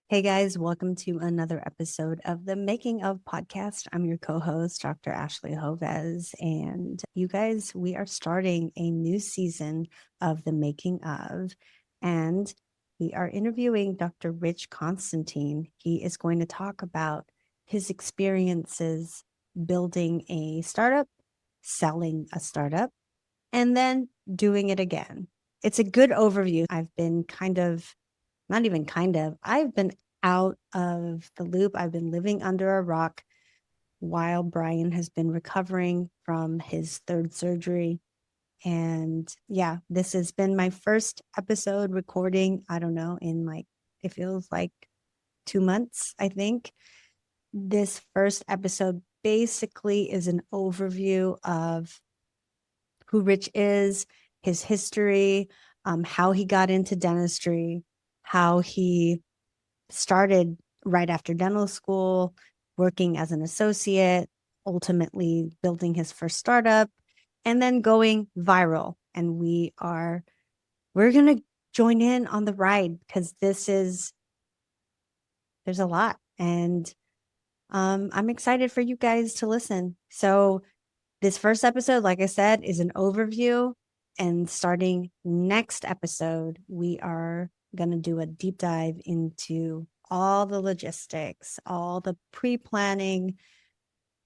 Hey guys, welcome to another episode of the Making of podcast. I'm your co-host, Dr. Ashley Joves, and you guys, we are starting a new season of the Making of, and we are interviewing Dr. Rich Constantine. He is going to talk about his experiences building a startup, selling a startup, and then doing it again. It's a good overview. I've been not even I've been out of the loop. I've been living under a rock while Brian has been recovering from his third surgery. And yeah, this has been my first episode recording. I don't know, it feels like 2 months, I think. This first episode basically is an overview of who Rich is, his history, how he got into dentistry, how he started right after dental school, working as an associate, ultimately building his first startup, and then going viral. And we're going to join in on the ride because there's a lot. And I'm excited for you guys to listen. So this first episode, like I said, is an overview. And starting next episode, we are going to do a deep dive into all the logistics, all the pre-planning,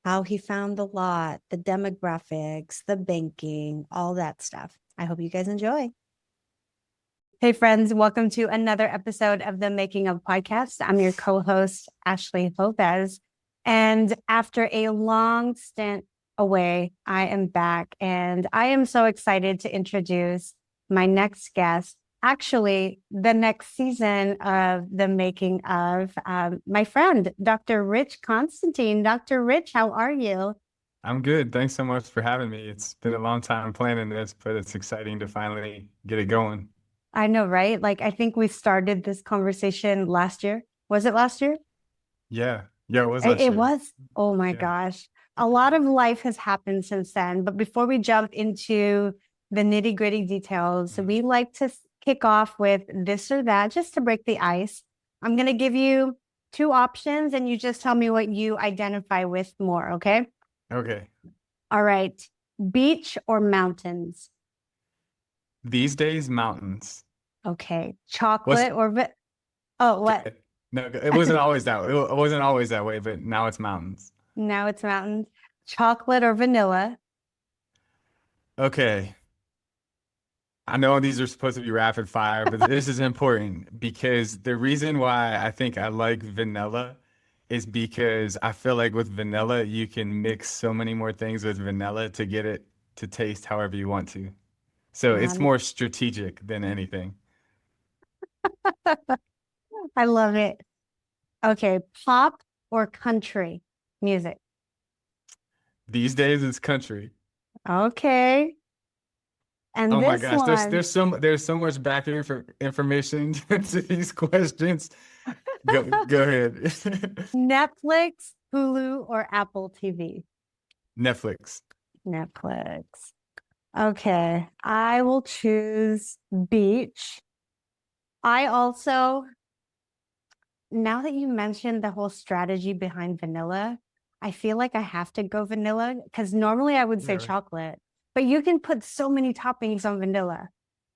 how he found the lot, the demographics, the banking, all that stuff. I hope you guys enjoy. Hey, friends, welcome to another episode of the Making of Podcast. I'm your co-host, Ashley Joves. And after a long stint away, I am back and I am so excited to introduce my next guest, actually the next season of the Making of my friend, Dr. Rich Constantine. Dr. Rich, how are you? I'm good. Thanks so much for having me. It's been a long time planning this, but it's exciting to finally get it going. I know, right? Like, I think we started this conversation last year. Was it last year? Yeah. Yeah, it was It, last it year. was. Oh my Yeah. gosh. A lot of life has happened since then. But before we jump into the nitty gritty details, Mhm. we like to kick off with this or that just to break the ice. I'm going to give you two options and you just tell me what you identify with more. Okay. Okay. All right. Beach or mountains? These days, mountains. Okay. What's Chocolate or, oh, what? no, it wasn't always that way. It wasn't always that way, but now it's mountains. Now it's mountains. Chocolate or vanilla? Okay. I know these are supposed to be rapid fire, but this is important because the reason why I think I like vanilla is because I feel like with vanilla, you can mix so many more things with vanilla to get it to taste however you want to. So it's Um, more strategic than anything. I love it. Okay, pop or country music? These days, it's country. Okay. And Oh my this gosh, there's one, there's so much back for information to these questions. Go ahead. Netflix, Hulu, or Apple TV? Netflix. Netflix. Okay, I will choose beach. I also, now that you mentioned the whole strategy behind vanilla, I feel like I have to go vanilla because normally I would say Yeah. chocolate, but you can put so many toppings on vanilla.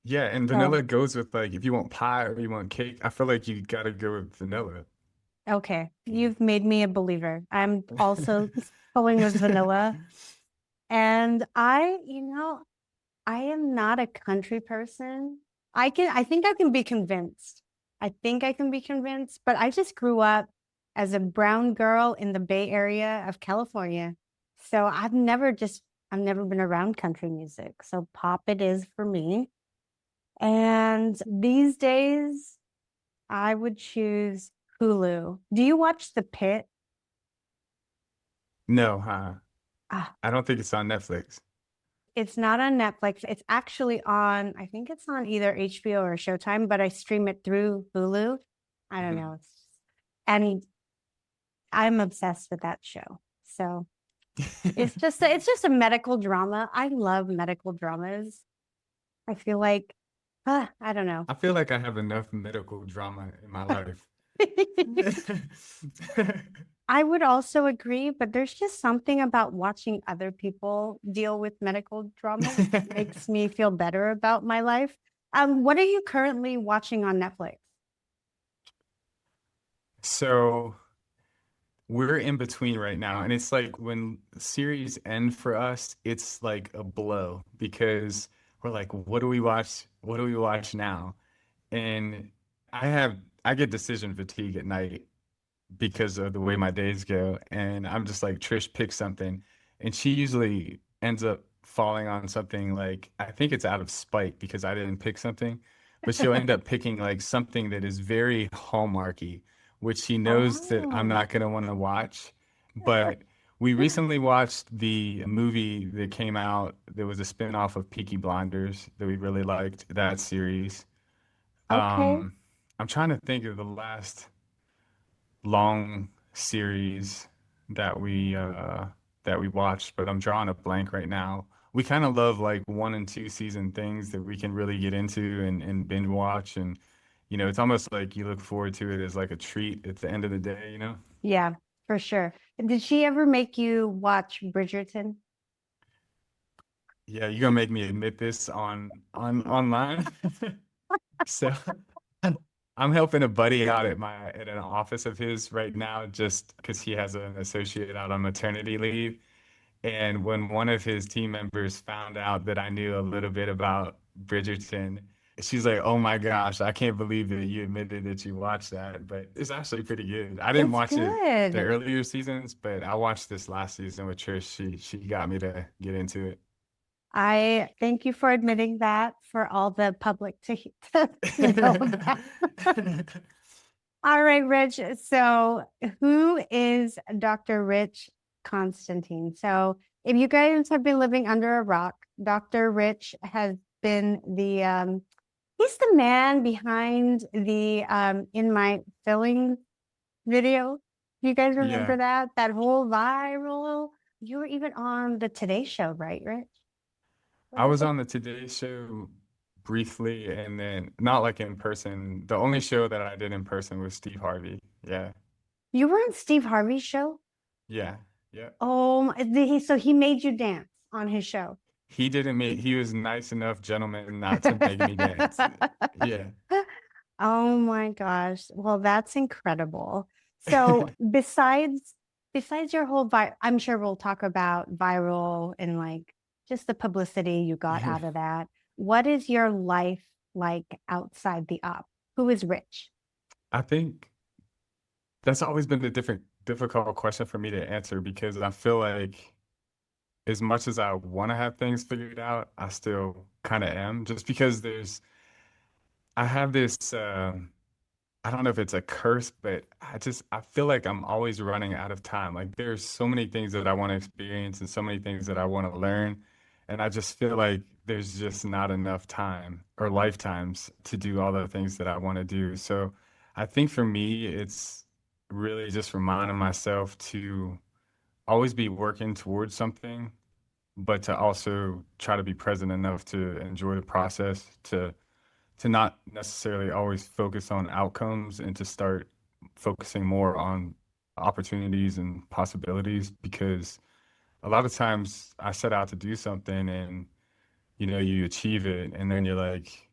Yeah, and So, vanilla goes with like if you want pie or you want cake, I feel like you gotta go with vanilla. okay, you've made me a believer. I'm also going with vanilla. And I am not a country person. I think I can be convinced. I think I can be convinced, but I just grew up as a brown girl in the Bay Area of California. So I've never been around country music. So pop it is for me. And these days I would choose Hulu. Do you watch The Pit? No, huh? Ah, I don't think it's on Netflix. it's not on Netflix. It's actually on, I think it's on either HBO or Showtime, but I stream it through Hulu. I don't Mhm. know. And I'm obsessed with that show. So it's just a medical drama. I love medical dramas. I feel like I don't know. I feel like I have enough medical drama in my life. I would also agree, but there's just something about watching other people deal with medical dramas makes me feel better about my life. What are you currently watching on Netflix? So we're in between right now, and it's like when series end for us, it's like a blow because we're like, what do we watch? What do we watch now? And I get decision fatigue at night because of the way my days go. And I'm just like, Trish, pick something. And she usually ends up falling on something like, I think it's out of spite because I didn't pick something, but she'll end up picking like something that is very hallmarky, which she knows that I'm Oh, not going to want to watch. But we recently watched the movie that came out that was a spin-off of Peaky Blinders that we really liked, that series. okay. Um, I'm trying to think of the last long series that we watched, but I'm drawing a blank right now. We kind of love like 1 and 2 season things that we can really get into and binge watch, and it's almost like you look forward to it as like a treat at the end of the day. Yeah, for sure. Did she ever make you watch Bridgerton? Yeah, you're gonna make me admit this on online. So I'm helping a buddy out at an office of his right now just because he has an associate out on maternity leave. And when one of his team members found out that I knew a little bit about Bridgerton, she's like, "Oh my gosh, I can't believe that you admitted that you watched that." But it's actually pretty good. I didn't It's watch it the good. earlier seasons, but I watched this last season with Trish. She got me to get into I thank you for admitting that for all the public to know about. it. All right, Rich. So, who is Dr. Rich Constantine? So, if you guys have been living under a rock, Dr. Rich has been he's the man behind the In My Feelings video. Do you guys Yeah. remember that? That whole viral. You were even on the Today Show, right, Rich? What I was was it? on the Today Show briefly and then not like in person. The only show that I did in person was Steve Harvey. Yeah. You were on Steve Harvey's show? Yeah. Yeah. Oh, so he made you dance on his show. He was nice enough gentleman not to make me dance. Yeah. Oh my gosh. Well, that's incredible. So besides your whole I'm sure we'll talk about viral and like just the publicity you got Yeah. out of that. What is your life like outside the up? Who is Rich? I think that's always been the difficult question for me to answer because I feel like as much as I want to have things figured out, I still kind of am just because I have this I don't know if it's a curse, but I feel like I'm always running out of time. Like there's so many things that I want to experience and so many things that I want to learn, and I just feel like there's just not enough time or lifetimes to do all the things that I want to do. So I think for me, it's really just reminding myself to always be working towards something, but to also try to be present enough to enjoy the process, to not necessarily always focus on outcomes and to start focusing more on opportunities and possibilities because a lot of times I set out to do something and you achieve it and then you're like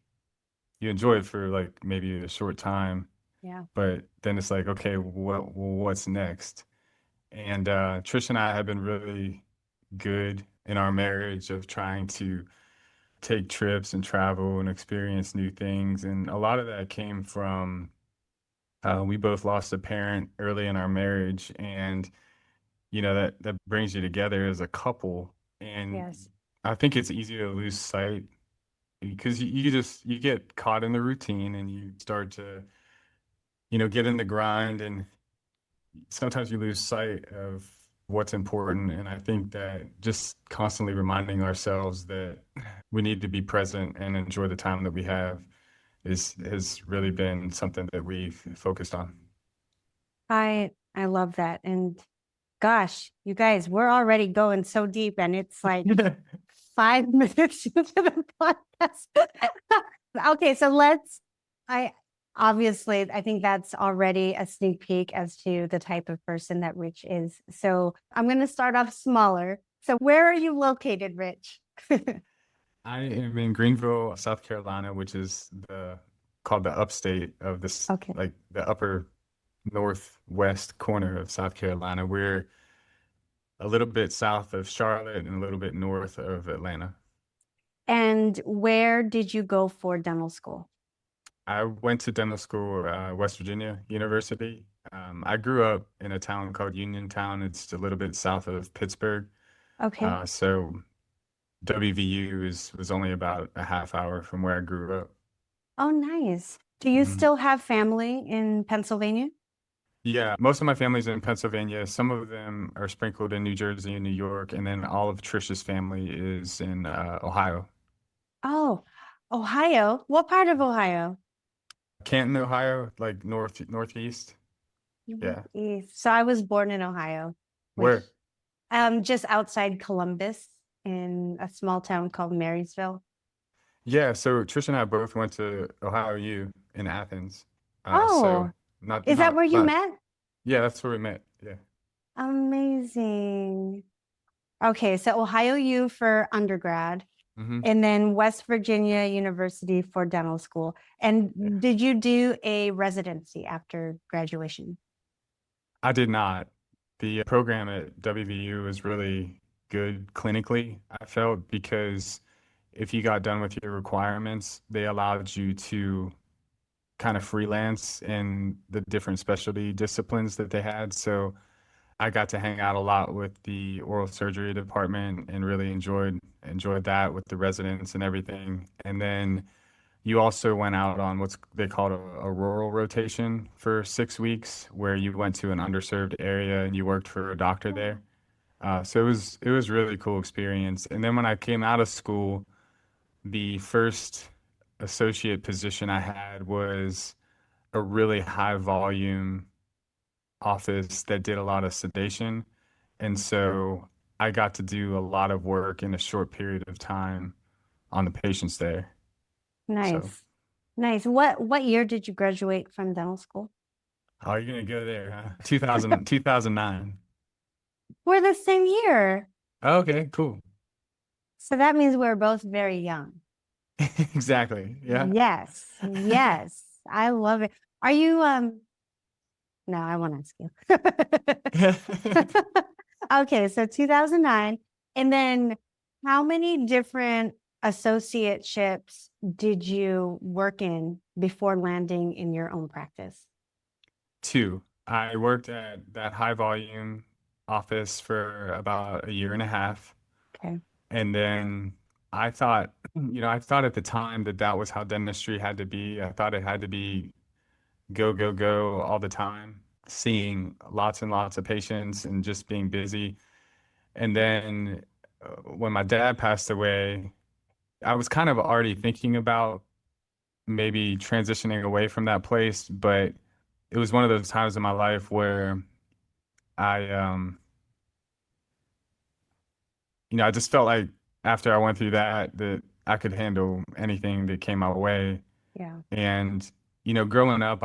you enjoy it for like maybe a short time, Yeah. but then it's like okay, what's next? And Trish and I have been really good in our marriage of trying to take trips and travel and experience new things. And a lot of that came from we both lost a parent early in our marriage, and that brings you together as a couple. And Yes. I think it's easy to lose sight because you get caught in the routine and you start to get in the grind, and sometimes you lose sight of what's important. And I think that just constantly reminding ourselves that we need to be present and enjoy the time that we have is has really been something that we've focused on. I love that. And gosh, you guys, we're already going so deep and it's like 5 minutes into the podcast. Okay, so I Obviously, I think that's already a sneak peek as to the type of person that Rich is. So I'm going to start off smaller. So where are you located, Rich? I am in Greenville, South Carolina, which is the called the upstate of this, Okay. like the upper northwest corner of South Carolina. We're a little bit south of Charlotte and a little bit north of Atlanta. And where did you go for dental school? I went to dental school, West Virginia University. I grew up in a town called Uniontown. It's a little bit south of Pittsburgh. Okay. So WVU was only about a half hour from where I grew up. Oh, nice. Do you Mhm. still have family in Pennsylvania? Yeah, most of my family's in Pennsylvania. Some of them are sprinkled in New Jersey and New York, and then all of Trisha's family is in Ohio. Oh, Ohio. What part of Ohio? Canton, Ohio, like northeast. Yeah. Northeast. So I was born in Ohio, which Where? just outside Columbus in a small town called Marysville. Yeah, so Trisha and I both went to Ohio U in Athens. So Oh, not is that not where you not met? yeah, that's where we met. Yeah. Amazing. Okay, so Ohio U for undergrad, Hmm. and then West Virginia University for dental school. Yeah. And did you do a residency after graduation? I did not. The program at WVU was really good clinically, I felt, because if you got done with your requirements, they allowed you to kind of freelance in the different specialty disciplines that they had. So I got to hang out a lot with the oral surgery department and really enjoyed that with the residents and everything. And then you also went out on what's they called a rural rotation for 6 weeks, where you went to an underserved area and you worked for a doctor Oh, there. So it was really cool experience. And then when I came out of school, the first associate position I had was a really high volume office that did a lot of sedation. And so I got to do a lot of work in a short period of time on the patients there. So, nice. Nice. What year did you graduate from dental school? how are you gonna go there, huh? 2009. We're the same year. Okay, cool. So that means we're both very young. Exactly. Yeah. Yes. Yes. I love it. Are you no, I won't ask you. Okay, so 2009. And then how many different associateships did you work in before landing in your own practice? Two. I worked at that high volume office for about a year and a half. Okay. And then I thought at the time that that was how dentistry had to be. I thought it had to be go, go, go all the time, seeing lots and lots of patients and just being busy. And then when my dad passed away, I was kind of already thinking about maybe transitioning away from that place, but it was one of those times in my life where I, I just felt like after I went through that I could handle anything that came my way. Yeah. And, growing up,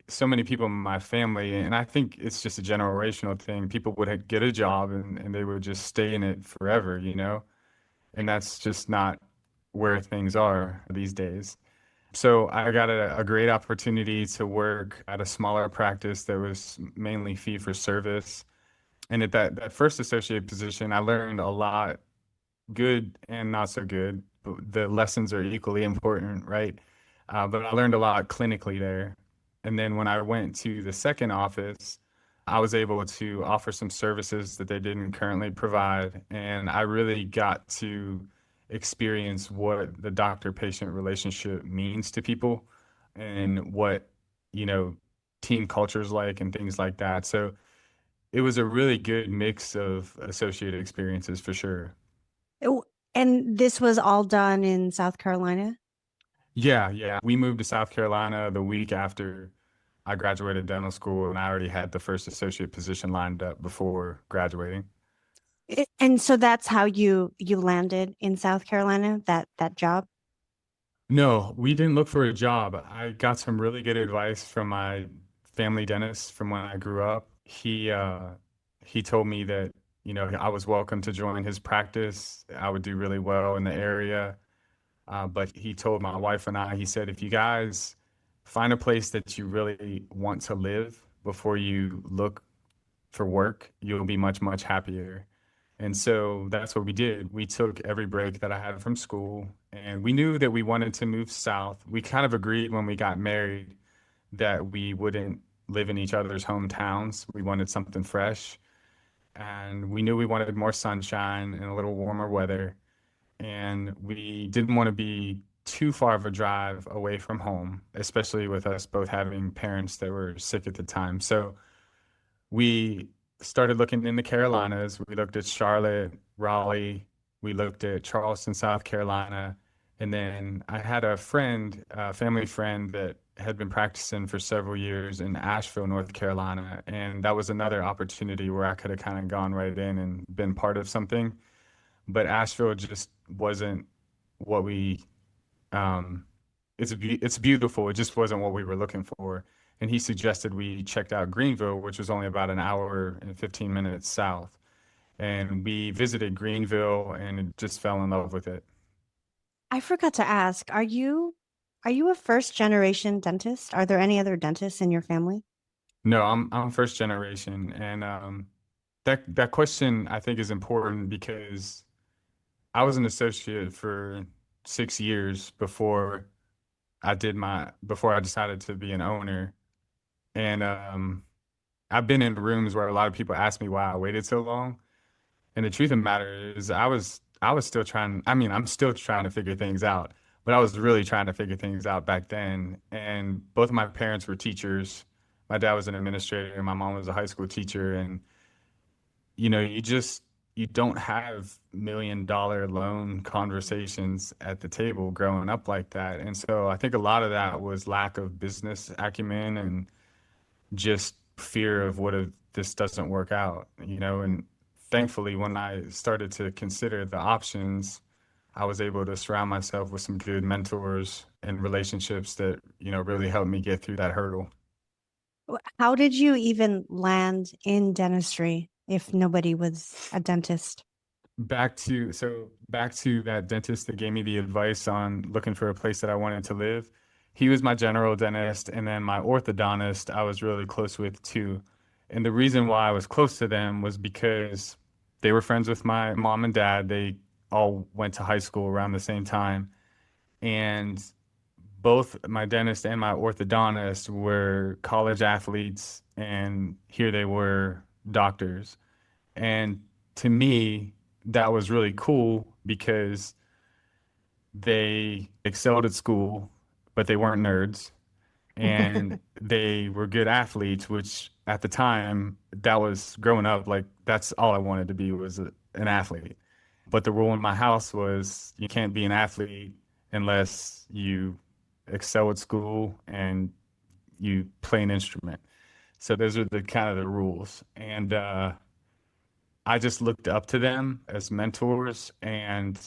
so many people in my family, and I think it's just a generational thing. People would get a job and they would just stay in it forever. And that's just not where things are these days. So I got a great opportunity to work at a smaller practice that was mainly fee for service. And at that first associate position, I learned a lot, good and not so good. But the lessons are equally important, right? But I learned a lot clinically there. And then when I went to the second office, I was able to offer some services that they didn't currently provide. And I really got to experience what the doctor-patient relationship means to people and what, you know, team culture is like and things like that. So it was a really good mix of associated experiences for sure. Oh, and this was all done in South Carolina? Yeah, yeah. We moved to South Carolina the week after I graduated dental school, and I already had the first associate position lined up before graduating. And so that's how you landed in South Carolina, that job? No, we didn't look for a job. I got some really good advice from my family dentist from when I grew up. He told me that, I was welcome to join his practice. I would do really well in the area. But he told my wife and I, he said, if you guys find a place that you really want to live before you look for work, you'll be much, much happier. And so that's what we did. We took every break that I had from school, and we knew that we wanted to move south. We kind of agreed when we got married that we wouldn't live in each other's hometowns. We wanted something fresh, and we knew we wanted more sunshine and a little warmer weather. And we didn't want to be too far of a drive away from home, especially with us both having parents that were sick at the time. So we started looking in the Carolinas. We looked at Charlotte, Raleigh. We looked at Charleston, South Carolina. And then I had a friend, a family friend that had been practicing for several years in Asheville, North Carolina. And that was another opportunity where I could have kind of gone right in and been part of something. But Asheville just wasn't what we um, it's beautiful. It just wasn't what we were looking for. And he suggested we checked out Greenville, which was only about an hour and 15 minutes south. And we visited Greenville and just fell in love with it. I forgot to ask, are you a first generation dentist? Are there any other dentists in your family? No, I'm first generation, and that question I think is important because I was an associate for 6 years before I decided to be an owner, and I've been in rooms where a lot of people ask me why I waited so long. And the truth of the matter is I was still trying, I mean, I'm still trying to figure things out, but I was really trying to figure things out back then. And both of my parents were teachers. My dad was an administrator and my mom was a high school teacher. And you don't have $1 million loan conversations at the table growing up like that. And so I think a lot of that was lack of business acumen and just fear of what if this doesn't work out. And thankfully, when I started to consider the options, I was able to surround myself with some good mentors and relationships that really helped me get through that hurdle. How did you even land in dentistry if nobody was a dentist? Back to that dentist that gave me the advice on looking for a place that I wanted to live. He was my general dentist, and then my orthodontist I was really close with too. And the reason why I was close to them was because they were friends with my mom and dad. They all went to high school around the same time, and both my dentist and my orthodontist were college athletes, and here they were doctors. And to me, that was really cool because they excelled at school, but they weren't nerds. And they were good athletes, which at the time, that was growing up, like that's all I wanted to be was an athlete. But the rule in my house was you can't be an athlete unless you excel at school and you play an instrument. So those are the kind of the rules. And I just looked up to them as mentors, and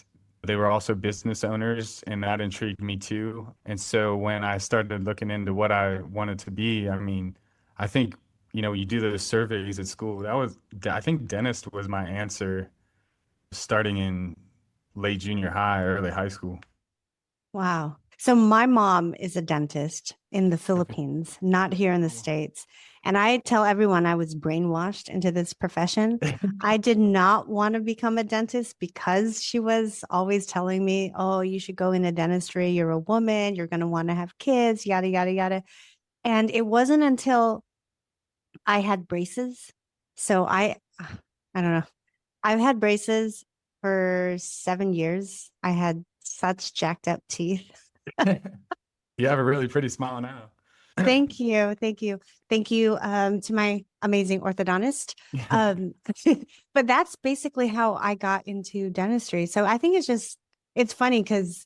they were also business owners, and that intrigued me too. And so when I started looking into what I wanted to be, I mean, I think, you do those surveys at school. I think dentist was my answer starting in late junior high, early high school. Wow. So my mom is a dentist in the Philippines, not here in the States. And I tell everyone I was brainwashed into this profession. I did not want to become a dentist because she was always telling me, oh, you should go into dentistry. You're a woman. You're going to want to have kids, yada, yada, yada. And it wasn't until I had braces. So I don't know. I've had braces for 7 years. I had such jacked up teeth. You have a really pretty smile now. Thank you. Thank you. Thank you to my amazing orthodontist. Um, but that's basically how I got into dentistry. So I think it's funny because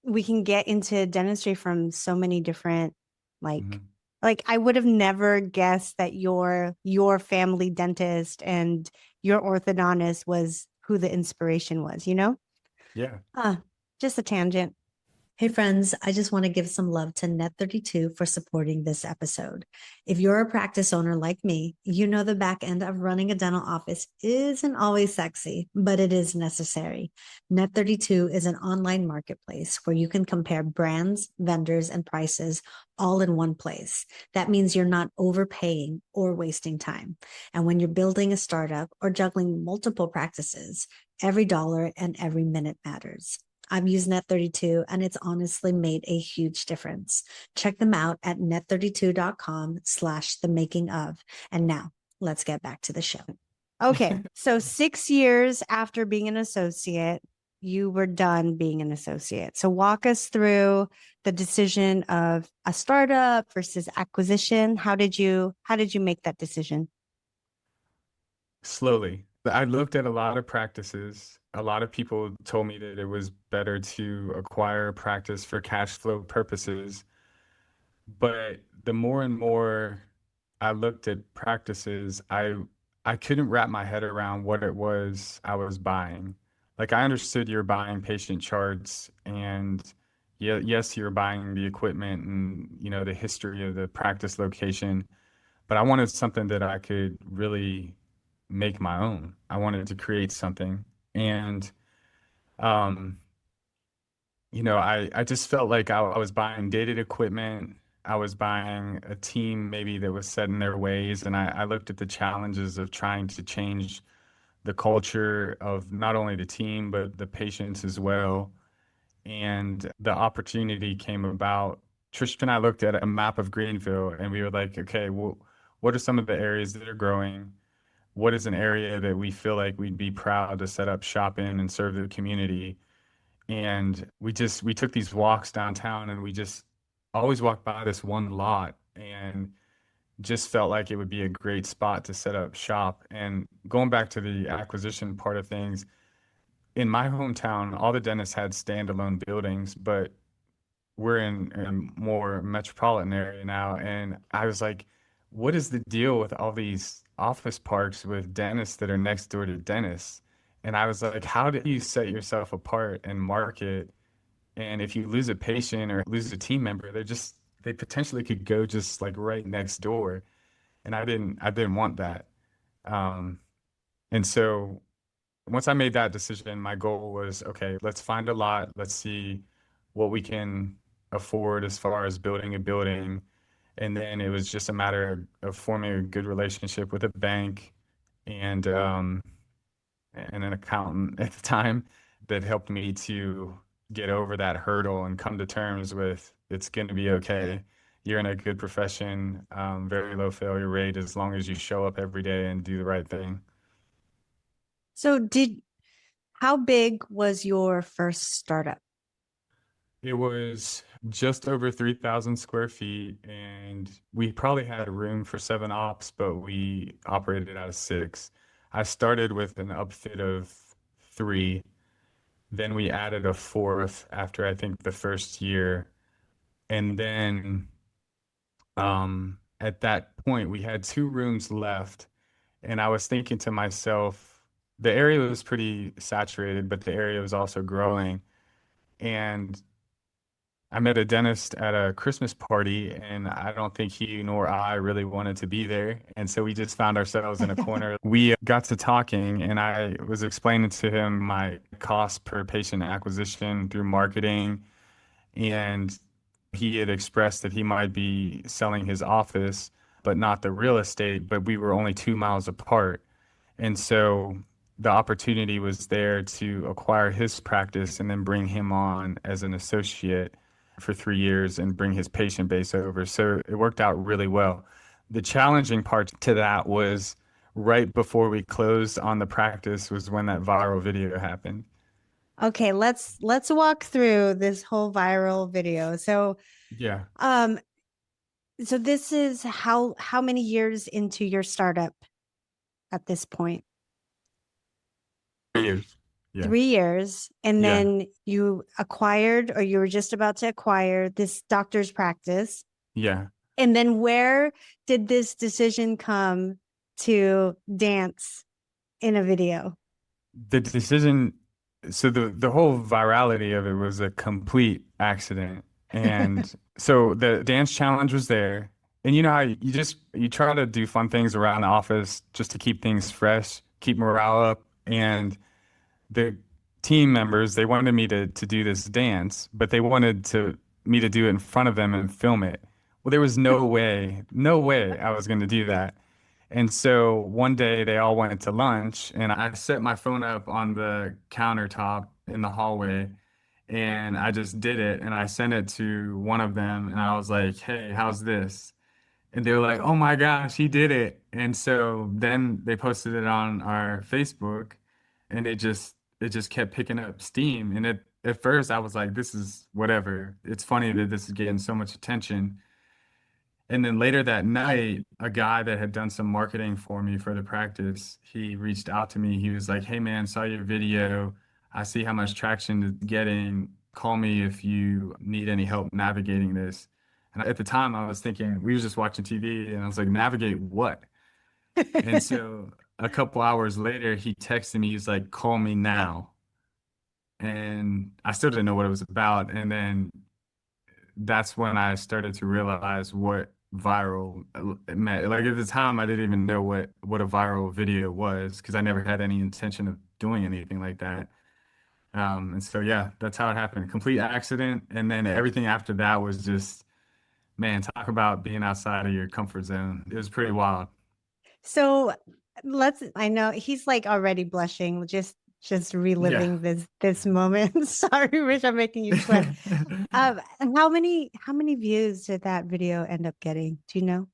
we can get into dentistry from so many different, like, Mhm. like I would have never guessed that your family dentist and your orthodontist was who the inspiration was, you know? Yeah. Uh, just a tangent. Hey friends, I just want to give some love to Net32 for supporting this episode. If you're a practice owner like me, you know the back end of running a dental office isn't always sexy, but it is necessary. Net32 is an online marketplace where you can compare brands, vendors, and prices all in one place. That means you're not overpaying or wasting time. And when you're building a startup or juggling multiple practices, every dollar and every minute matters. I've used Net32 and it's honestly made a huge difference. Check them out at net32.com/the making of. And now let's get back to the show. Okay. So 6 years after being an associate, you were done being an associate. So walk us through the decision of a startup versus acquisition. How did you make that decision? Slowly. I looked at a lot of practices. A lot of people told me that it was better to acquire a practice for cash flow purposes. But the more and more I looked at practices, I couldn't wrap my head around what it was I was buying. Like I understood you're buying patient charts and yeah, yes, you're buying the equipment and the history of the practice location, but I wanted something that I could really make my own. I wanted to create something. And um, I just felt like I was buying dated equipment. I was buying a team maybe that was set in their ways. And I looked at the challenges of trying to change the culture of not only the team, but the patients as well. And the opportunity came about. Trish and I looked at a map of Greenville and we were like, okay, well, what are some of the areas that are growing? What is an area that we feel like we'd be proud to set up shop in and serve the community? And we took these walks downtown and we just always walked by this one lot and just felt like it would be a great spot to set up shop. And going back to the acquisition part of things, in my hometown, all the dentists had standalone buildings, but we're in a more metropolitan area now. And I was like, what is the deal with all these office parks with dentists that are next door to dentists? And I was like, how do you set yourself apart and market? And if you lose a patient or lose a team member, they potentially could go just like right next door. And I didn't want that. Um, and so once I made that decision, my goal was, okay, let's find a lot. Let's see what we can afford as far as building a building. And then it was just a matter of forming a good relationship with a bank and and an accountant at the time that helped me to get over that hurdle and come to terms with it's going to be okay. You're in a good profession, very low failure rate as long as you show up every day and do the right thing. So how big was your first startup? It was just over 3,000 square feet, and we probably had room for seven ops, but we operated out of six. I started with an upfit of three. Then we added a fourth after I think the first year. And then at that point, we had two rooms left. And I was thinking to myself, the area was pretty saturated, but the area was also growing. And I met a dentist at a Christmas party, and I don't think he nor I really wanted to be there. And so we just found ourselves in a corner. We got to talking, and I was explaining to him my cost per patient acquisition through marketing. And he had expressed that he might be selling his office, but not the real estate, but we were only 2 miles apart. And so the opportunity was there to acquire his practice and then bring him on as an associate for 3 years and bring his patient base over. So it worked out really well. The challenging part to that was right before we closed on the practice was when that viral video happened. Okay, let's walk through this whole viral video. Yeah, Um, so this is how many years into your startup at this point? 3 years. Yeah, 3 years, and yeah, then you acquired, or you were just about to acquire this doctor's practice. yeah. And then where did this decision come to dance in a video? The decision. so the whole virality of it was a complete accident. And so the dance challenge was there. And you know how you try to do fun things around the office just to keep things fresh, keep morale up. And the team members, they wanted me to do this dance, but they wanted to me to do it in front of them and film it. Well, there was no way I was going to do that. And so one day they all went to lunch, and I set my phone up on the countertop in the hallway, and I just did it, and I sent it to one of them, and I was like, "Hey, how's this?" And they were like, "Oh my gosh, he did it!" And so then they posted it on our Facebook, and it just kept picking up steam. And at first I was like, "This is whatever. It's funny that this is getting so much attention." And then later that night, a guy that had done some marketing for me for the practice, he reached out to me. He was like, "Hey man, saw your video. I see how much traction it's getting. Call me if you need any help navigating this." And at the time, I was thinking, we were just watching TV, and I was like, "Navigate what?" And so a couple hours later, he texted me. He's like, "Call me now." And I still didn't know what it was about. And then that's when I started to realize what viral meant. Like at the time, I didn't even know what a viral video was because I never had any intention of doing anything like that. And so yeah, that's how it happened. Complete accident, and then everything after that was just, man, talk about being outside of your comfort zone. It was pretty wild. So I know he's like already blushing, just Yeah. reliving this moment. Sorry, Rich, I'm making you sweat. How many views did that video end up getting? Do you know?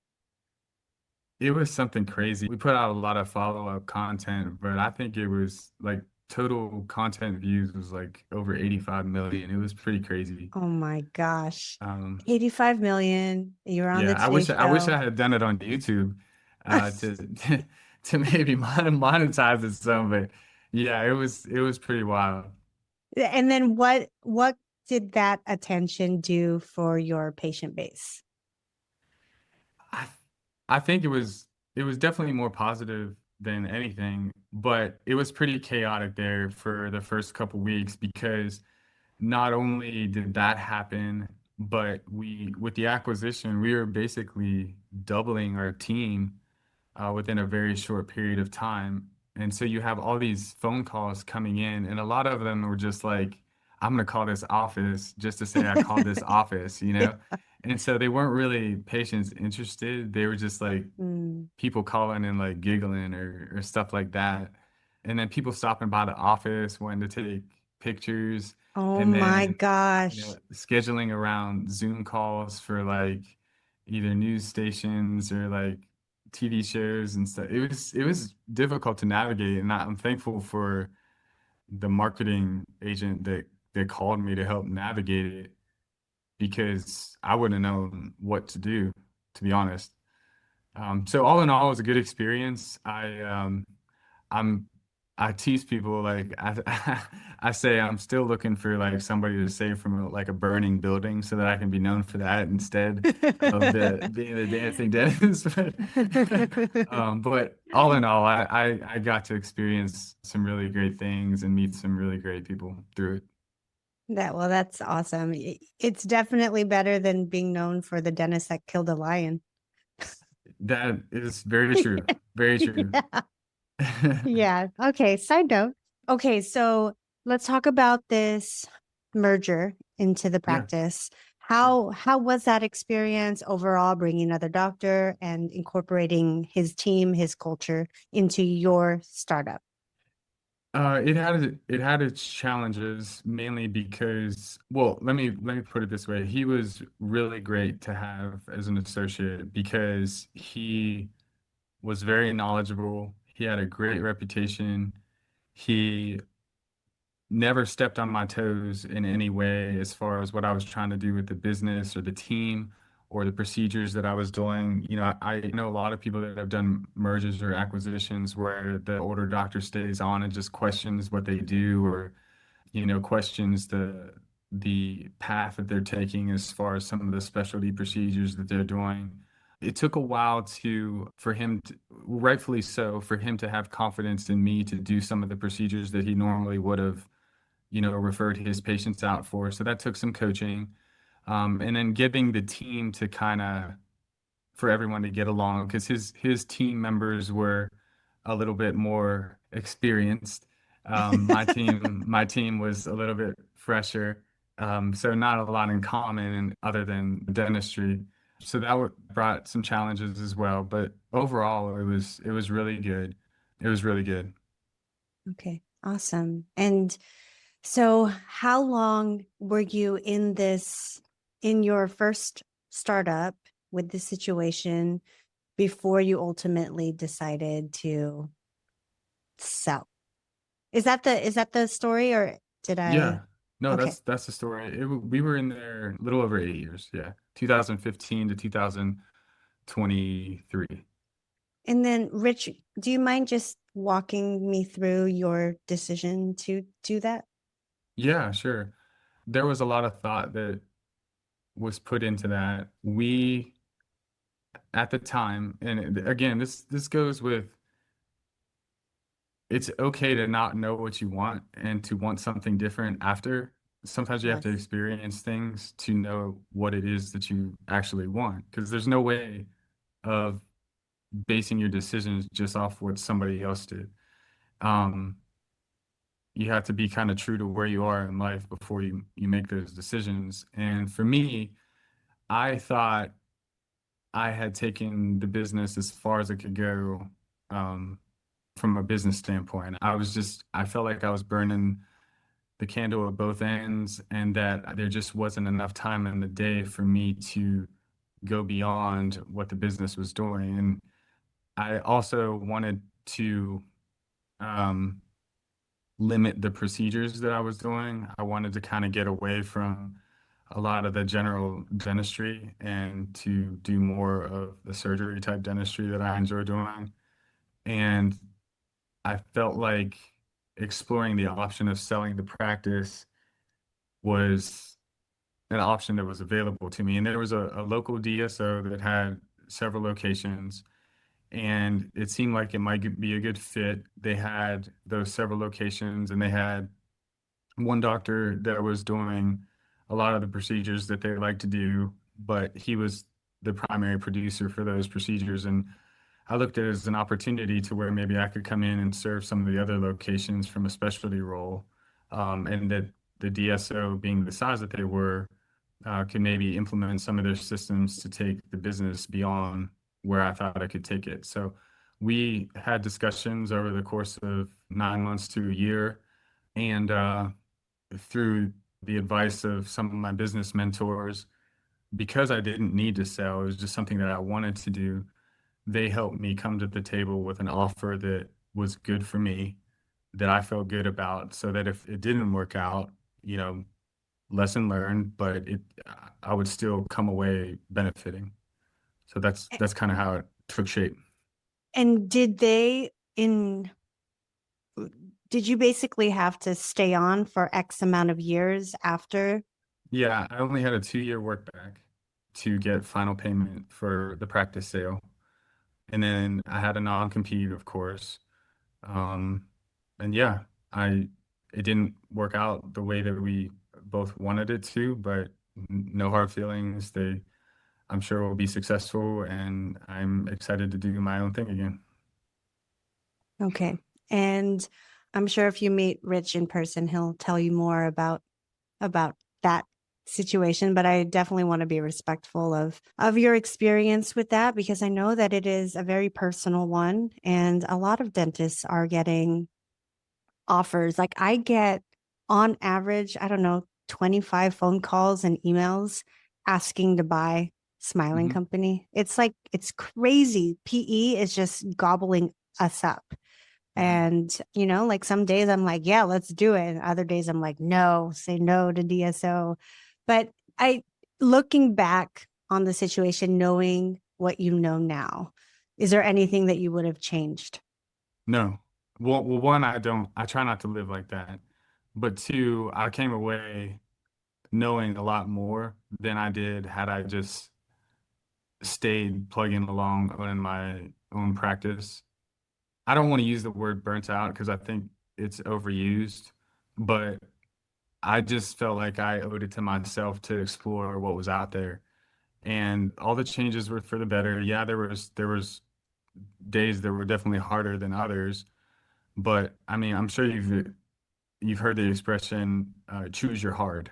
It was something crazy. We put out a lot of follow-up content, but I think it was like total content views was like over 85 million. It was pretty crazy. Oh my gosh. Um, 85 million. You're on the yeah, Today I wish I Show. had done it on YouTube to to maybe monetize it some, but yeah, it was pretty wild. And then what did that attention do for your patient base? I I think it was definitely more positive than anything, but it was pretty chaotic there for the first couple weeks because not only did that happen, but with the acquisition, we were basically doubling our team within a very short period of time. And so you have all these phone calls coming in, and a lot of them were just like, "I'm going to call this office just to say I called this office, you know?" And so they weren't really patients interested. They were just like Mm. people calling and like giggling or stuff like that. And then people stopping by the office wanting to take pictures, Oh and my then gosh. scheduling around Zoom calls for like either news stations or like TV shows and stuff. It was difficult to navigate, and I'm thankful for the marketing agent that called me to help navigate it because I wouldn't have known what to do, to be honest. So all in all, it was a good experience. I'm I tease people like I say I'm still looking for like somebody to save from like a burning building so that I can be known for that instead of the being the dancing dentist. But all in all, I got to experience some really great things and meet some really great people through it. That's awesome. It's definitely better than being known for the dentist that killed a lion. That is very true. Very true. Yeah. Yeah. Okay. Side note. Okay. So let's talk about this merger into the Yeah. practice. Sure. How was that experience overall, bringing another doctor and incorporating his team, his culture into your startup? It had its challenges mainly because, well, let me put it this way. He was really great to have as an associate because he was very knowledgeable. He had a great reputation. He never stepped on my toes in any way as far as what I was trying to do with the business or the team or the procedures that I was doing. I know a lot of people that have done mergers or acquisitions where the older doctor stays on and just questions what they do or, questions the path that they're taking as far as some of the specialty procedures that they're doing. It took a while for him to, rightfully so, for him to have confidence in me to do some of the procedures that he normally would have referred his patients out for. So that took some coaching. And then getting the team to kind of for everyone to get along because his team members were a little bit more experienced. My team was a little bit fresher, so not a lot in common other than dentistry. So that brought some challenges as well. But overall, it was really good. It was really good. Okay, awesome. And so, how long were you in your first startup with the situation before you ultimately decided to sell? Is that the story, or did I? Yeah. No, Okay. that's the story. We were in there a little over 8 years. Yeah. 2015 to 2023. And then, Rich, do you mind just walking me through your decision to do that? Yeah, sure. There was a lot of thought that was put into that. We, at the time, and again, this goes with it's okay to not know what you want and to want something different after. Sometimes you have to Yes. experience things to know what it is that you actually want, because there's no way of basing your decisions just off what somebody else did. Um, you have to be kind of true to where you are in life before you make those decisions. And for me, I thought I had taken the business as far as it could go, um, from a business standpoint. I felt like I was burning the candle at both ends, and that there just wasn't enough time in the day for me to go beyond what the business was doing. And I also wanted to um, limit the procedures that I was doing. I wanted to kind of get away from a lot of the general dentistry and to do more of the surgery type dentistry that I enjoy doing. And I felt like exploring the option of selling the practice was an option that was available to me. And there was a local DSO that had several locations, and it seemed like it might be a good fit. They had those several locations, and they had one doctor that was doing a lot of the procedures that they like to do, but he was the primary producer for those procedures. And I looked at it as an opportunity to where maybe I could come in and serve some of the other locations from a specialty role. And that the DSO, being the size that they were, could maybe implement some of their systems to take the business beyond where I thought I could take it. So we had discussions over the course of 9 months to a year. And through the advice of some of my business mentors, because I didn't need to sell, it was just something that I wanted to do. They helped me come to the table with an offer that was good for me, that I felt good about, so that if it didn't work out, you know, lesson learned, but I would still come away benefiting. So that's kind of how it took shape. And did you basically have to stay on for X amount of years after? Yeah, I only had a 2-year work back to get final payment for the practice sale. And then I had a non-compete, of course. Um, and yeah, I it didn't work out the way that we both wanted it to, but no hard feelings. I'm sure will be successful, and I'm excited to do my own thing again. Okay. And I'm sure if you meet Rich in person, he'll tell you more about that situation, but I definitely want to be respectful of your experience with that because I know that it is a very personal one and a lot of dentists are getting offers. Like I get on average, I don't know, 25 phone calls and emails asking to buy Smiling Hmm. Company. It's like it's crazy. PE is just gobbling us up. Hmm. And, like some days I'm like, yeah, let's do it. And other days I'm like, no, say no to DSO. But I, looking back on the situation, knowing what you know now, is there anything that you would have changed? No. Well, one, I don't. I try not to live like that. But two, I came away knowing a lot more than I did had I just stayed plugging along in my own practice. I don't want to use the word burnt out because I think it's overused, but I just felt like I owed it to myself to explore what was out there. And all the changes were for the better. Yeah, there was days that were definitely harder than others, but I mean, I'm sure you've heard the expression choose your hard.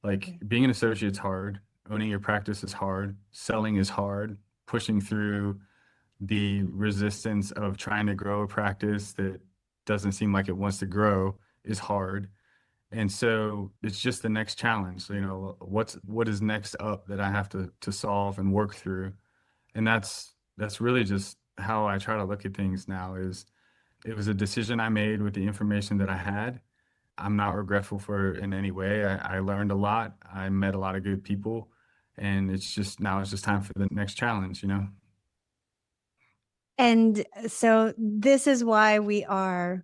Like being an associate's hard, owning your practice is hard, selling is hard, pushing through the resistance of trying to grow a practice that doesn't seem like it wants to grow is hard. And so it's just the next challenge, what is next up that I have to solve and work through. And that's really just how I try to look at things now is it was a decision I made with the information that I had. I'm not regretful for it in any way. I learned a lot. I met a lot of good people, and it's just time for the next challenge, you know? And so this is why we're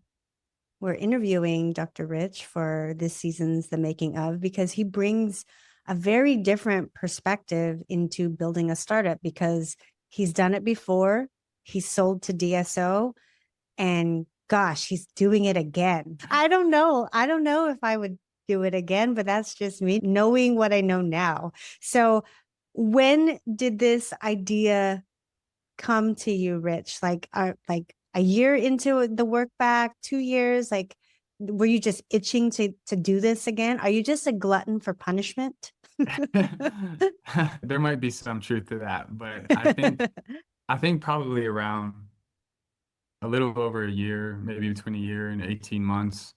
interviewing Dr. Rich for this season's The Making of, because he brings a very different perspective into building a startup because he's done it before. He's sold to DSO and gosh, he's doing it again. I don't know. I don't know if I would do it again, but that's just me knowing what I know now. So when did this idea come to you, Rich? Like a year into the work back, 2 years? Like, were you just itching to do this again? Are you just a glutton for punishment? There might be some truth to that, but I think probably around a little over a year, maybe between a year and 18 months,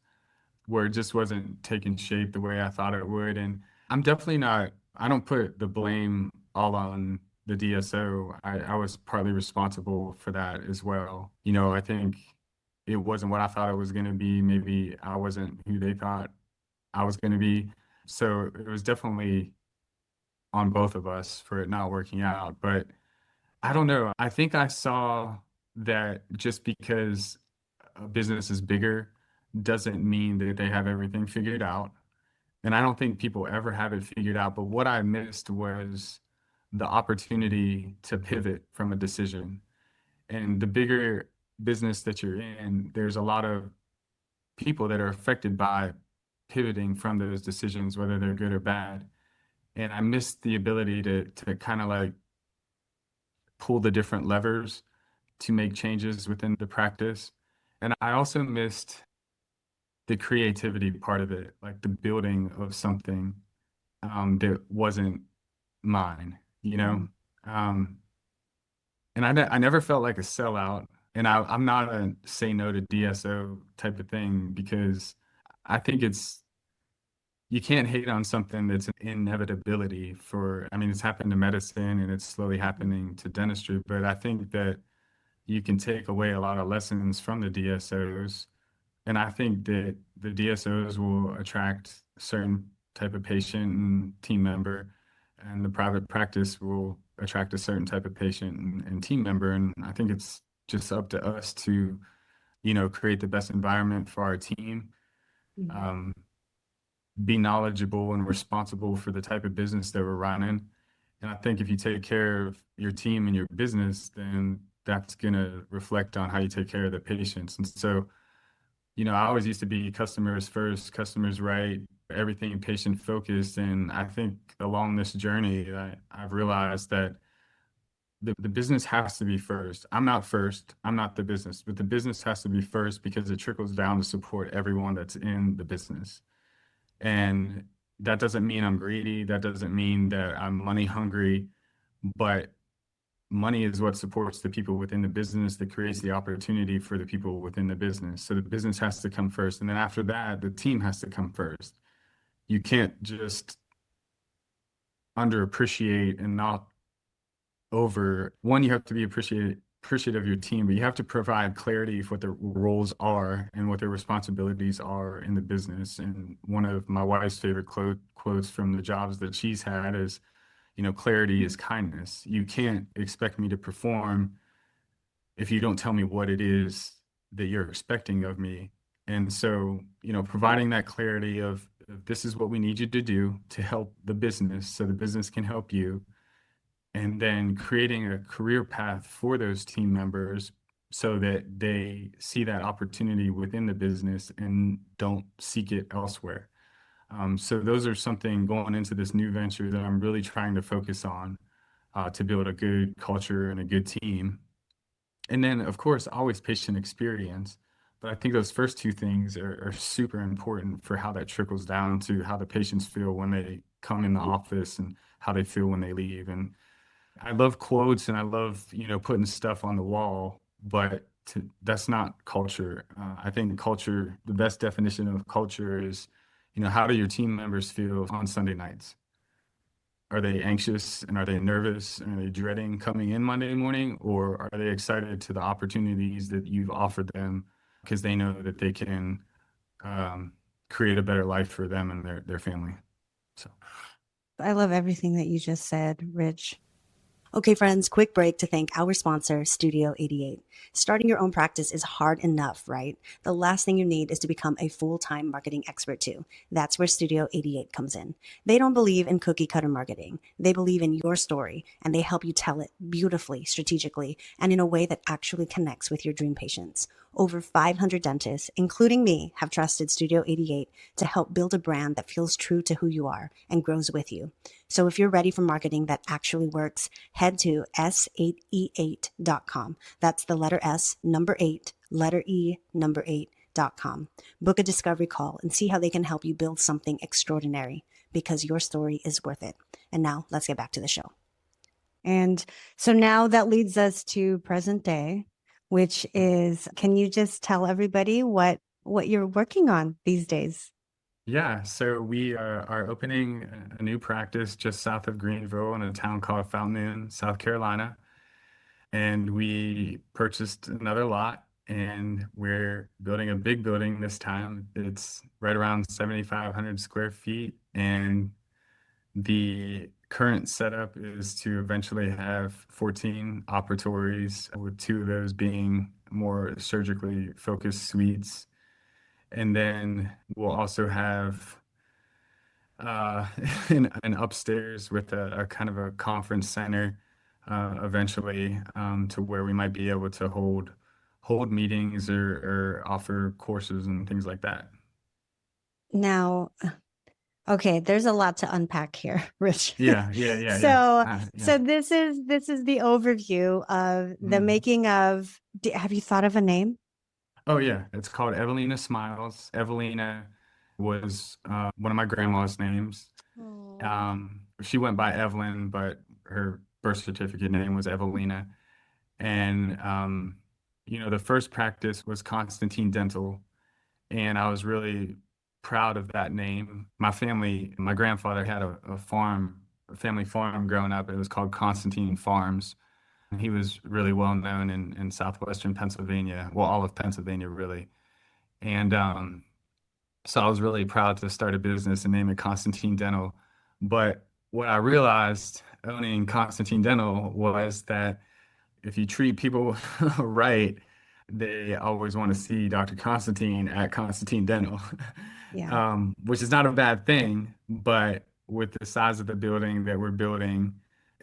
where it just wasn't taking shape the way I thought it would. And I'm definitely not, I don't put the blame all on the DSO. I was partly responsible for that as well. I think it wasn't what I thought it was going to be. Maybe I wasn't who they thought I was going to be. So it was definitely on both of us for it not working out. But I don't know. I think I saw that just because a business is bigger doesn't mean that they have everything figured out. And I don't think people ever have it figured out. But what I missed was the opportunity to pivot from a decision. And the bigger business that you're in, there's a lot of people that are affected by pivoting from those decisions, whether they're good or bad. And I missed the ability to kind of like pull the different levers to make changes within the practice. And I also missed the creativity part of it, like the building of something that wasn't mine, you know? Um, and I never felt like a sellout. And I'm not a say no to DSO type of thing because I think you can't hate on something that's an inevitability I mean, it's happened to medicine and it's slowly happening to dentistry, but I think that you can take away a lot of lessons from the DSOs. And I think that the DSOs will attract a certain type of patient and team member, and the private practice will attract a certain type of patient and team member. And I think it's just up to us to, create the best environment for our team, Mhm. um, be knowledgeable and responsible for the type of business that we're running. And I think if you take care of your team and your business, then that's going to reflect on how you take care of the patients. And so, I always used to be customers first, customers right, everything patient focused. And I think along this journey, I've realized that the business has to be first. I'm not first, I'm not the business, but the business has to be first because it trickles down to support everyone that's in the business. And that doesn't mean I'm greedy. That doesn't mean that I'm money hungry, but money is what supports the people within the business that creates the opportunity for the people within the business. So the business has to come first. And then after that, the team has to come first. You can't just underappreciate and not over. One, you have to be appreciative of your team, but you have to provide clarity for what their roles are and what their responsibilities are in the business. And one of my wife's favorite quotes from the jobs that she's had is, clarity is kindness. You can't expect me to perform if you don't tell me what it is that you're expecting of me. And so, providing that clarity of this is what we need you to do to help the business so the business can help you. And then creating a career path for those team members so that they see that opportunity within the business and don't seek it elsewhere. So those are something going into this new venture that I'm really trying to focus on to build a good culture and a good team. And then, of course, always patient experience. But I think those first two things are super important for how that trickles down to how the patients feel when they come in the office and how they feel when they leave. And I love quotes and I love, putting stuff on the wall, but that's not culture. I think culture, the best definition of culture is, how do your team members feel on Sunday nights? Are they anxious and are they nervous and are they dreading coming in Monday morning, or are they excited to the opportunities that you've offered them because they know that they can um, create a better life for them and their family? So. I love everything that you just said, Rich. Okay, friends, quick break to thank our sponsor, Studio 88. Starting your own practice is hard enough, right? The last thing you need is to become a full time marketing expert, too. That's where Studio 88 comes in. They don't believe in cookie cutter marketing. They believe in your story, and they help you tell it beautifully, strategically, and in a way that actually connects with your dream patients. Over 500 dentists, including me, have trusted Studio 88 to help build a brand that feels true to who you are and grows with you. So if you're ready for marketing that actually works, head to s8e8.com. That's the letter S, number 8, letter E, number 8.com. Book a discovery call and see how they can help you build something extraordinary because your story is worth it. And now let's get back to the show. And so now that leads us to present day, which is, can you just tell everybody what you're working on these days? Yeah, so we are opening a new practice just south of Greenville in a town called Fountain Inn, South Carolina. And we purchased another lot and we're building a big building this time. It's right around 7,500 square feet. And the current setup is to eventually have 14 operatories, with two of those being more surgically focused suites. And then we'll also have uh, an upstairs with a kind of a conference center eventually to where we might be able to hold meetings or offer courses and things like that. Now, okay, there's a lot to unpack here, Rich. Yeah, yeah, yeah, yeah. So, Yeah. so this is the overview of the Mhm. making of. Have you thought of a name? Oh yeah, it's called Evelina Smiles. Evelina was one of my grandma's names. Oh. She went by Evelyn, but her birth certificate name was Evelina. And the first practice was Constantine Dental, and I was really proud of that name. My grandfather had a farm, a family farm growing up. It was called Constantine Farms. He was really well known in southwestern Pennsylvania, well, all of Pennsylvania, really. And so I was really proud to start a business and name it Constantine Dental. But what I realized owning Constantine Dental was that if you treat people right, they always want to see Dr. Constantine at Constantine Dental, Yeah. which is not a bad thing. But with the size of the building that we're building,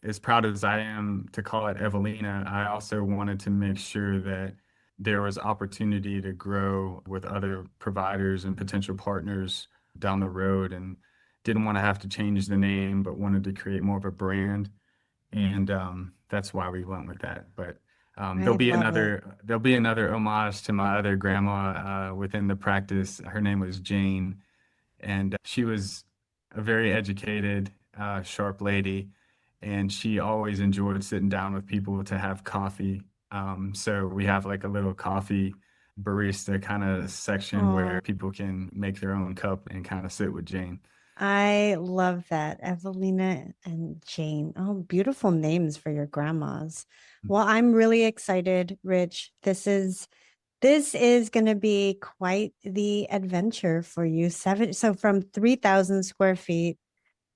as proud as I am to call it Evelina, I also wanted to make sure that there was opportunity to grow with other providers and potential partners down the road, and didn't want to have to change the name, but wanted to create more of a brand. And that's why we went with that. But I love it. there'll be another homage to my other grandma within the practice. Her name was Jane, and she was a very educated, sharp lady, and she always enjoyed sitting down with people to have coffee. So we have like a little coffee barista kind of section Oh, where people can make their own cup and kind of sit with Jane. I love that. Evelina and Jane. Oh, beautiful names for your grandmas. Well, I'm really excited, Rich. This is going to be quite the adventure for you. So from 3,000 square feet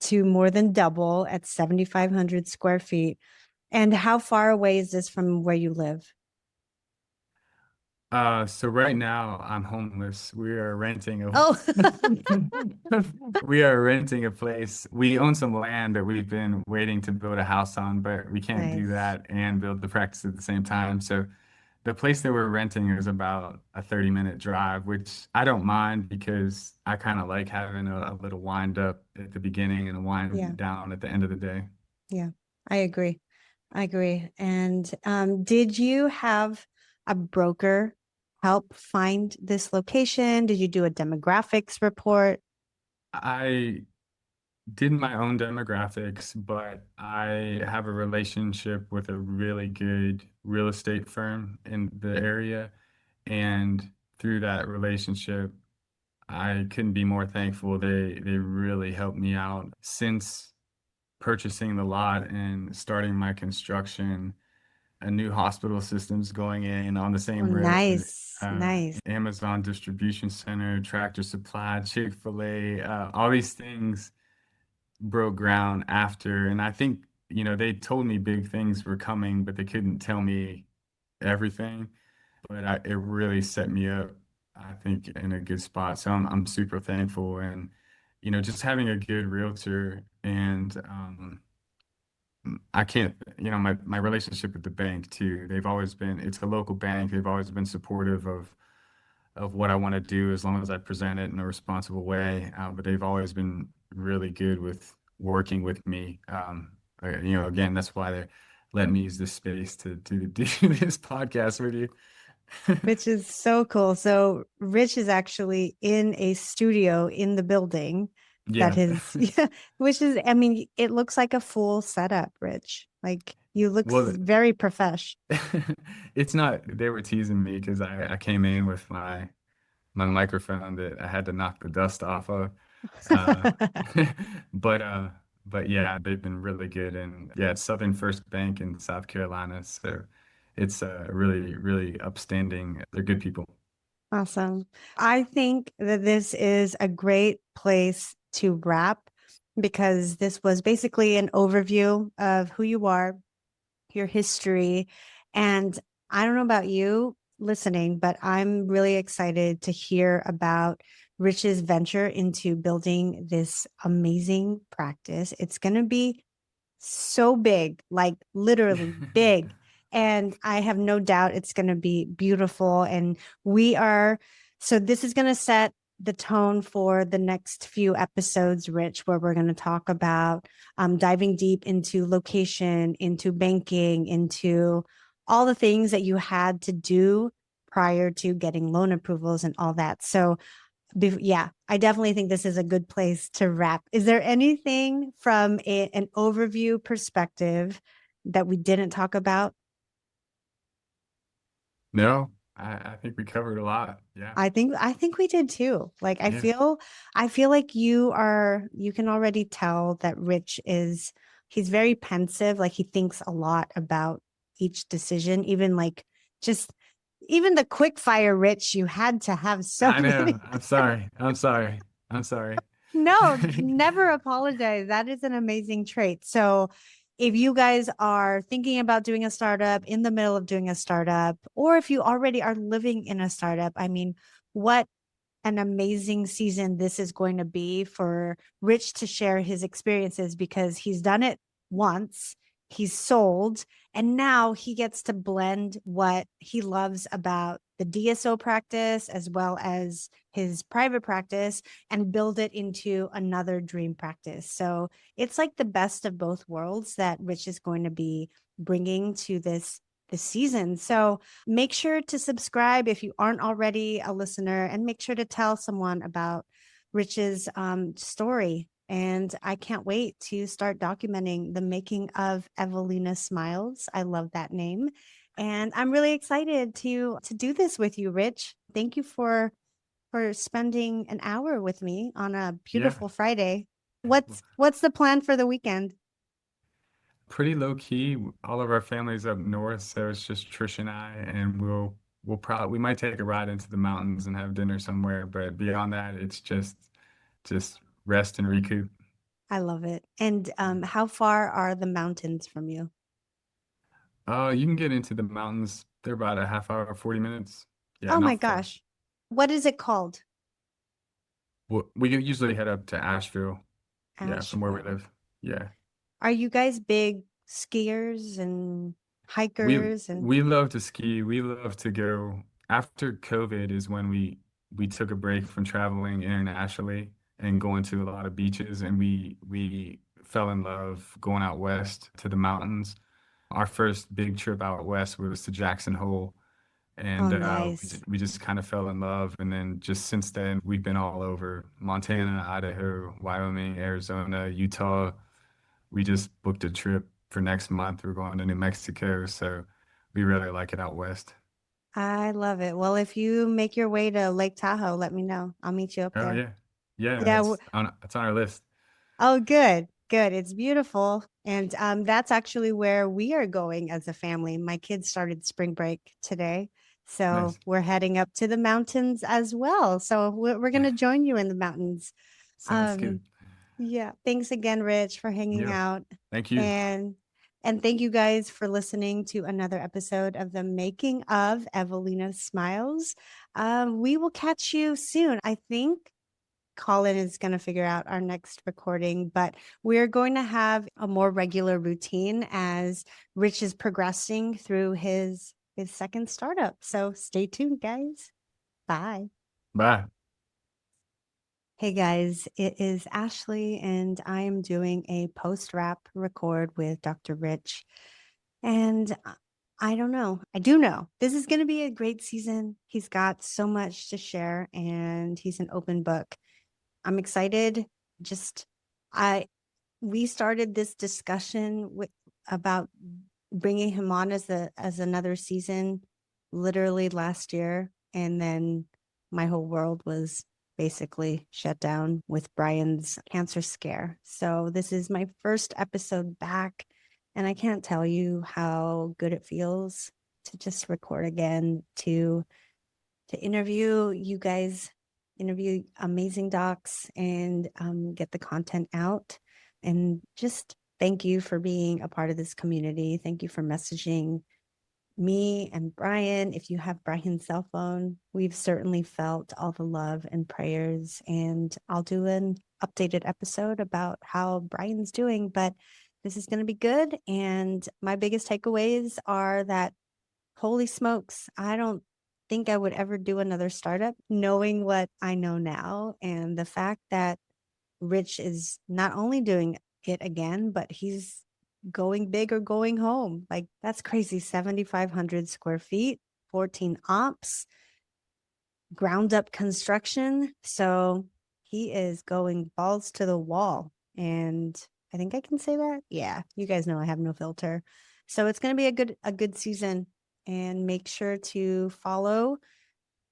to more than double at 7,500 square feet. And how far away is this from where you live? So right now I'm homeless. We are renting a Oh, we are renting a place. We own some land that we've been waiting to build a house on, but we can't do nice. that and build the practice at the same time. So The place that we're renting is about a 30-minute drive, which I don't mind because I kind of like having a little wind up at the beginning and a Yeah. wind down at the end of the day. Yeah. I agree. I agree. And did you have a broker help find this location? Did you do a demographics report? I did my own demographics, but I have a relationship with a really good real estate firm in the area. And through that relationship, I couldn't be more thankful. They really helped me out since purchasing the lot and starting my construction. A new hospital system's going in on the Oh, same road. nice. Nice. Amazon distribution center, Tractor Supply, Chick-fil-A, all these things broke ground after. And I think, they told me big things were coming, but they couldn't tell me everything. But it really set me up, I think, in a good spot. So I'm super thankful. And, just having a good realtor and I can't, my relationship with the bank too. It's a local bank. They've always been supportive of what I want to do as long as I present it in a responsible way. But they've always been really good with working with me. Again, that's why they let me use this space to do this podcast with you. Which is so cool. So Rich is actually in a studio in the building that Yeah. is, yeah, which is, I mean, it looks like a full setup, Rich. Like you look Well, very profesh. it's not, they were teasing me because I came in with my microphone that I had to knock the dust off of. Uh, but uh, but yeah, they've been really good, and yeah, it's Southern First Bank in South Carolina, so it's really really upstanding. They're good people. Awesome. I think that this is a great place to wrap because this was basically an overview of who you are, your history. And I don't know about you listening, but I'm really excited to hear about Rich's venture into building this amazing practice. It's going to be so big, like literally big. And I have no doubt it's going to be beautiful. And so this is going to set the tone for the next few episodes, Rich, where we're going to talk about diving deep into location, into banking, into all the things that you had to do prior to getting loan approvals and all that. So yeah, I definitely think this is a good place to wrap. Is there anything from an overview perspective that we didn't talk about? No, I think we covered a lot. Yeah, I think we did too. Like yeah. I feel like you can already tell that he's very pensive, like he thinks a lot about each decision, even like just even the quick fire Rich, you had to have so I know. many. I'm sorry. I'm sorry. I'm sorry. No, never apologize. That is an amazing trait. So, if you guys are thinking about doing a startup, in the middle of doing a startup, or if you already are living in a startup, I mean, what an amazing season this is going to be for Rich to share his experiences because he's done it once, he's sold, and now he gets to blend what he loves about the DSO practice as well as his private practice and build it into another dream practice. So it's like the best of both worlds that Rich is going to be bringing to this season. So make sure to subscribe if you aren't already a listener, and make sure to tell someone about Rich's story. And I can't wait to start documenting the making of Evelina Smiles. I love that name. And I'm really excited to do this with you, Rich. Thank you for spending an hour with me on a Yeah. beautiful Friday. What's the plan for the weekend? Pretty low key. All of our family's up north, so it's just Trish and I, and we might take a ride into the mountains and have dinner somewhere, but beyond that, it's just rest and recoup. I love it. And how far are the mountains from you? You can get into the mountains. They're about a half hour, 40 minutes. Yeah, Oh my not far. gosh. What is it called? We usually head up to Asheville. Yeah, from where we Asheville. live. Yeah. Are you guys big skiers and hikers and We love to ski. We love to go. After COVID is when we took a break from traveling internationally and going to a lot of beaches, and we fell in love going out west to the mountains. Our first big trip out west was to Jackson Hole, oh, and nice. we just kind of fell in love. And then just since then, we've been all over Montana, Idaho, Wyoming, Arizona, Utah. We just booked a trip for next month. We're going to New Mexico, so we really like it out west. I love it. Well, if you make your way to Lake Tahoe, let me know. I'll meet you up Oh there. yeah, yeah, Yeah. that's on our list. Oh, good. Good. It's beautiful. And that's actually where we are going as a family. My kids started spring break today. So Nice, we're heading up to the mountains as well. So we're going to join you in the mountains. sounds Um, good. yeah. Thanks again, Rich, for hanging Yeah, out. thank you. And thank you guys for listening to another episode of the Making of Evelina Smiles. We will catch you soon. I think Colin is going to figure out our next recording, but we're going to have a more regular routine as Rich is progressing through his second startup. So stay tuned, guys. Bye. Bye. Hey guys, it is Ashley, and I am doing a post wrap record with Dr. Rich. And I don't know. I do know this is going to be a great season. He's got so much to share, and he's an open book. I'm excited. Just I we started this discussion about bringing him on as another season literally last year, and then my whole world was basically shut down with Brian's cancer scare. So this is my first episode back, and I can't tell you how good it feels to just record again, to interview you guys, interview amazing docs, and get the content out. And just thank you for being a part of this community. Thank you for messaging me and Brian. If you have Brian's cell phone, we've certainly felt all the love and prayers. And I'll do an updated episode about how Brian's doing, but this is going to be good. And my biggest takeaways are that holy smokes, I don't think I would ever do another startup knowing what I know now. And the fact that Rich is not only doing it again, but he's going big or going home. Like, that's crazy. 7,500 square feet, 14 ops, ground up construction. So he is going balls to the wall. And I think I can say that. Yeah, you guys know I have no filter. So it's going to be a good season. And make sure to follow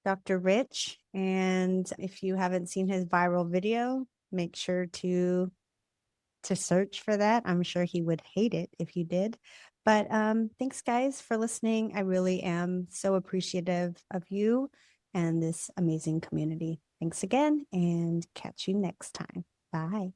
Dr. Rich. And if you haven't seen his viral video, make sure to search for that. I'm sure he would hate it if you did. But thanks, guys, for listening. I really am so appreciative of you and this amazing community. Thanks again, and catch you next time. Bye.